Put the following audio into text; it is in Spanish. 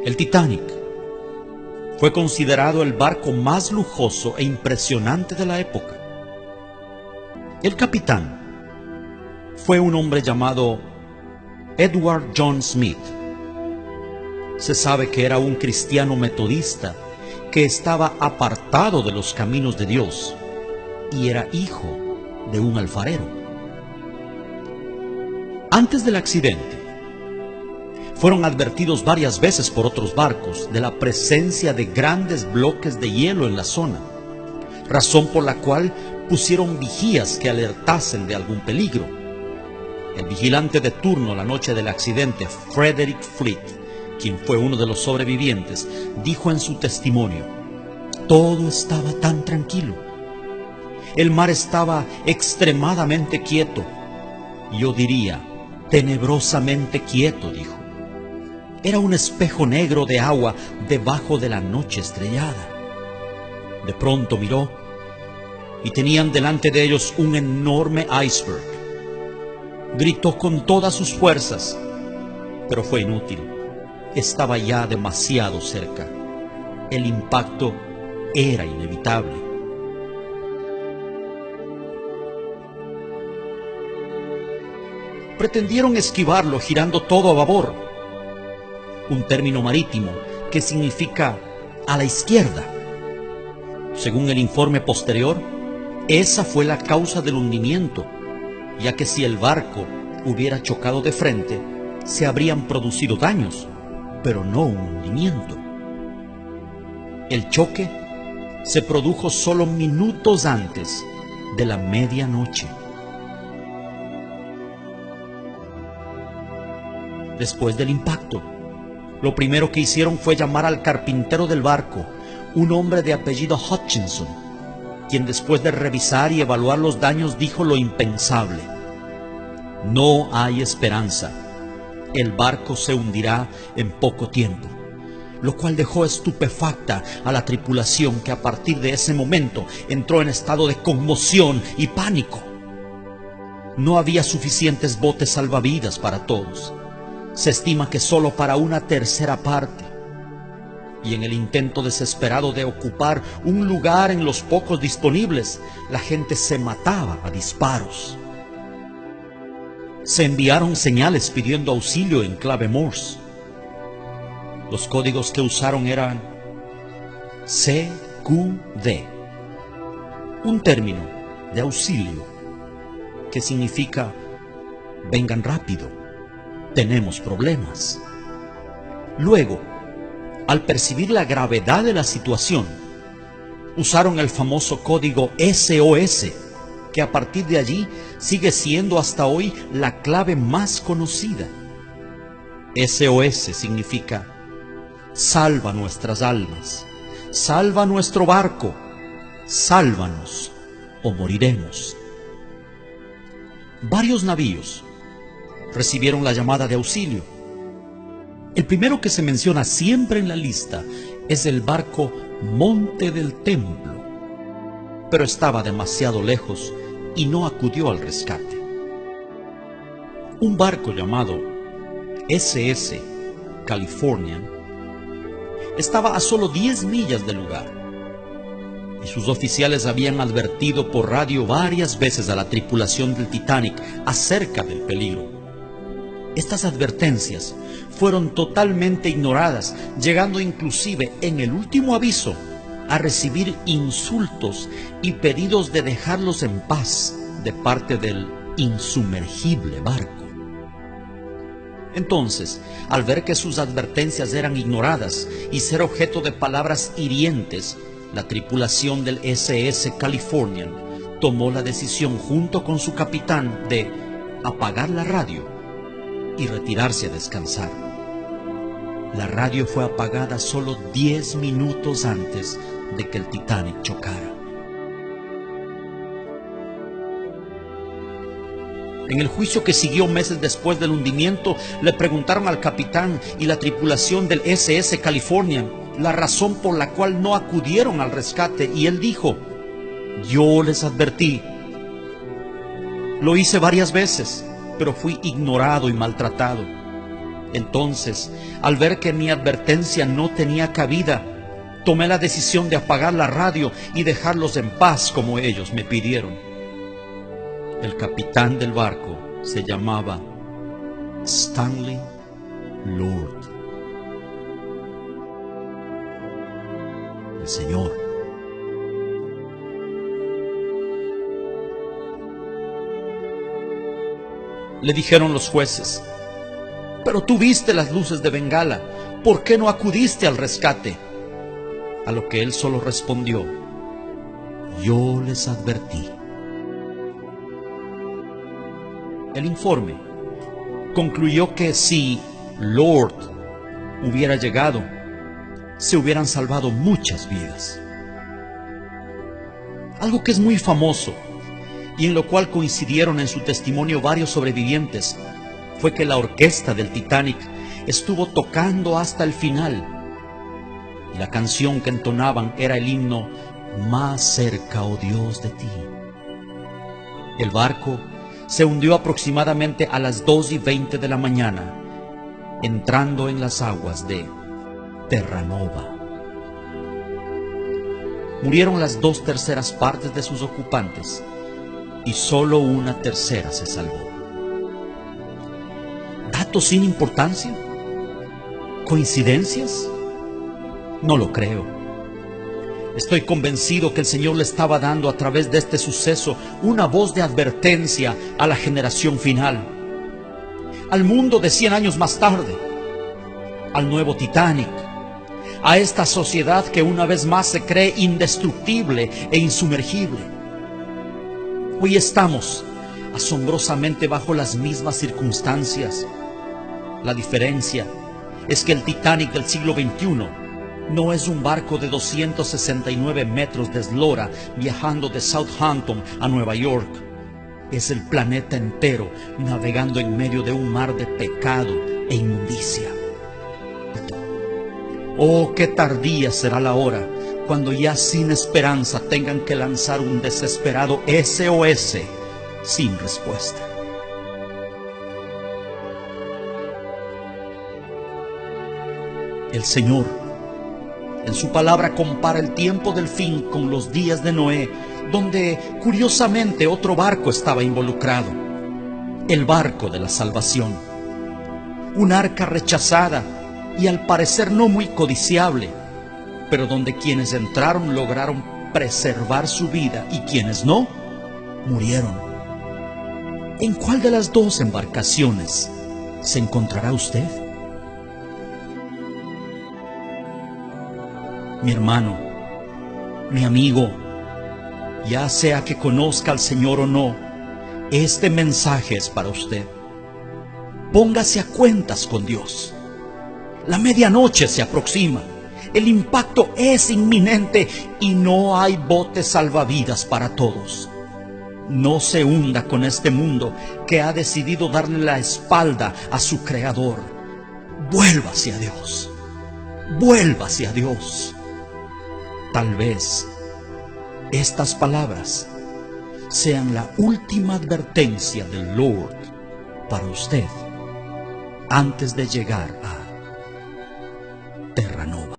El Titanic fue considerado el barco más lujoso e impresionante de la época. El capitán fue un hombre llamado Edward John Smith. Se sabe que era un cristiano metodista que estaba apartado de los caminos de Dios y era hijo de un alfarero. Antes del accidente, fueron advertidos varias veces por otros barcos de la presencia de grandes bloques de hielo en la zona, razón por la cual pusieron vigías que alertasen de algún peligro. El vigilante de turno la noche del accidente, Frederick Fleet, quien fue uno de los sobrevivientes, dijo en su testimonio: todo estaba tan tranquilo. El mar estaba extremadamente quieto. Yo diría, tenebrosamente quieto, dijo. Era un espejo negro de agua debajo de la noche estrellada. De pronto miró y tenían delante de ellos un enorme iceberg. Gritó con todas sus fuerzas, pero fue inútil. Estaba ya demasiado cerca. El impacto era inevitable. Pretendieron esquivarlo girando todo a babor, un término marítimo que significa a la izquierda. Según el informe posterior, esa fue la causa del hundimiento, ya que si el barco hubiera chocado de frente, se habrían producido daños, pero no un hundimiento. El choque se produjo solo minutos antes de la medianoche. Después del impacto, lo primero que hicieron fue llamar al carpintero del barco, un hombre de apellido Hutchinson, quien después de revisar y evaluar los daños dijo lo impensable: no hay esperanza, el barco se hundirá en poco tiempo, lo cual dejó estupefacta a la tripulación, que a partir de ese momento entró en estado de conmoción y pánico. No había suficientes botes salvavidas para todos. Se estima que solo para una tercera parte. Y en el intento desesperado de ocupar un lugar en los pocos disponibles, la gente se mataba a disparos. Se enviaron señales pidiendo auxilio en clave Morse. Los códigos que usaron eran CQD, un término de auxilio que significa vengan rápido, tenemos problemas. Luego, al percibir la gravedad de la situación, usaron el famoso código SOS, que a partir de allí sigue siendo hasta hoy la clave más conocida. SOS significa salva nuestras almas, salva nuestro barco, sálvanos o moriremos. Varios navíos recibieron la llamada de auxilio. El primero que se menciona siempre en la lista es el barco Monte del Templo, pero estaba demasiado lejos y no acudió al rescate. Un barco llamado SS Californian estaba a solo 10 millas del lugar, y sus oficiales habían advertido por radio varias veces a la tripulación del Titanic acerca del peligro. Estas advertencias fueron totalmente ignoradas, llegando inclusive en el último aviso a recibir insultos y pedidos de dejarlos en paz de parte del insumergible barco. Entonces, al ver que sus advertencias eran ignoradas y ser objeto de palabras hirientes, la tripulación del SS Californian tomó la decisión junto con su capitán de apagar la radio y retirarse a descansar. La radio fue apagada solo 10 minutos antes de que el Titanic chocara. En el juicio que siguió meses después del hundimiento, le preguntaron al capitán y la tripulación del SS Californian la razón por la cual no acudieron al rescate, y él dijo: yo les advertí. Lo hice varias veces, pero fui ignorado y maltratado. Entonces, al ver que mi advertencia no tenía cabida, tomé la decisión de apagar la radio y dejarlos en paz como ellos me pidieron. El capitán del barco se llamaba Stanley Lord. El Señor le dijeron los jueces: pero tú viste las luces de Bengala, ¿por qué no acudiste al rescate? A lo que él solo respondió: yo les advertí. El informe concluyó que si Lord hubiera llegado, se hubieran salvado muchas vidas. Algo que es muy famoso y en lo cual coincidieron en su testimonio varios sobrevivientes fue que la orquesta del Titanic estuvo tocando hasta el final, y la canción que entonaban era el himno Más cerca, oh Dios, de ti. El barco se hundió aproximadamente a las 2:20 de la mañana, entrando en las aguas de Terranova. Murieron las 2/3 partes de sus ocupantes y solo 1/3 se salvó. ¿Datos sin importancia? ¿Coincidencias? No lo creo. Estoy convencido que el Señor le estaba dando a través de este suceso una voz de advertencia a la generación final, al mundo de 100 años más tarde, al nuevo Titanic, a esta sociedad que una vez más se cree indestructible e insumergible. Hoy estamos asombrosamente bajo las mismas circunstancias. La diferencia es que el Titanic del siglo XXI no es un barco de 269 metros de eslora viajando de Southampton a Nueva York. Es el planeta entero navegando en medio de un mar de pecado e inmundicia. Oh, qué tardía será la hora cuando ya sin esperanza tengan que lanzar un desesperado SOS sin respuesta. El Señor en su palabra compara el tiempo del fin con los días de Noé, donde curiosamente otro barco estaba involucrado, el barco de la salvación. Un arca rechazada y al parecer no muy codiciable, pero donde quienes entraron lograron preservar su vida y quienes no, murieron. ¿En cuál de las dos embarcaciones se encontrará usted? Mi hermano, mi amigo, ya sea que conozca al Señor o no, este mensaje es para usted. Póngase a cuentas con Dios. La medianoche se aproxima, el impacto es inminente y no hay botes salvavidas para todos. No se hunda con este mundo que ha decidido darle la espalda a su Creador. Vuélvase a Dios, vuélvase a Dios. Tal vez estas palabras sean la última advertencia del Lord para usted antes de llegar a Terranova.